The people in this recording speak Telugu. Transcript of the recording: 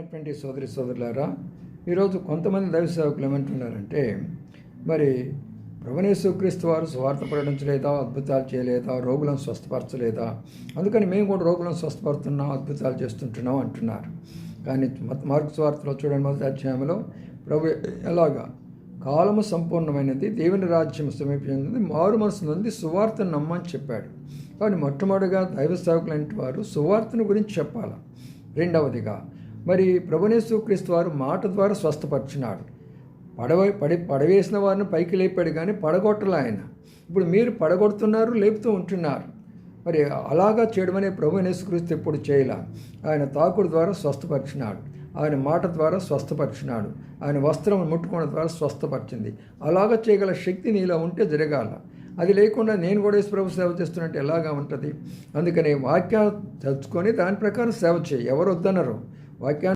ప్రియమైనటువంటి సోదరి సోదరులారా, ఈరోజు కొంతమంది దైవ సేవకులు ఏమంటున్నారంటే, మరి ప్రభునేసుక్రీస్తు వారు సువార్త ప్రకటించలేదా, అద్భుతాలు చేయలేదా, రోగులను స్వస్థపరచలేదా, అందుకని మేము కూడా రోగులను స్వస్థపడుతున్నాం, అద్భుతాలు చేస్తుంటున్నాం అంటున్నారు. కానీ మార్కు సువార్తలో చూడండి, మొదటి అధ్యాయంలో ప్రభు ఎలాగా కాలము సంపూర్ణమైనది, దేవుని రాజ్యం సమీపించినది, మారు మనసు నుండి సువార్తను నమ్మని చెప్పాడు. కానీ మొట్టమొదటిగా దైవ సేవకులంటి వారు సువార్తను గురించి చెప్పాలి. రెండవదిగా మరి ప్రభునేసుక్రీస్తు వారు మాట ద్వారా స్వస్థపరిచినాడు. పడవేసిన వారిని పైకి లేపాడు, కానీ పడగొట్టలే ఆయన. ఇప్పుడు మీరు పడగొడుతున్నారు, లేపుతూ ఉంటున్నారు. మరి అలాగా చేయడమనే ప్రభునేసుక్రీస్తు ఎప్పుడు చేయలే. ఆయన తాకుడు ద్వారా స్వస్థపరిచినాడు, ఆయన మాట ద్వారా స్వస్థపరిచినాడు, ఆయన వస్త్రం ముట్టుకోవడం ద్వారా స్వస్థపరిచింది. అలాగా చేయగల శక్తి నీలో ఉంటే జరగాల. అది లేకుండా నేను కూడా యేసుప్రభు సేవ చేస్తున్నట్టు ఎలాగా ఉంటుంది? అందుకని వాక్యాలు తెలుసుకొని దాని ప్రకారం సేవ చేయి. ఎవరు వద్దనరు వాక్యాన్ని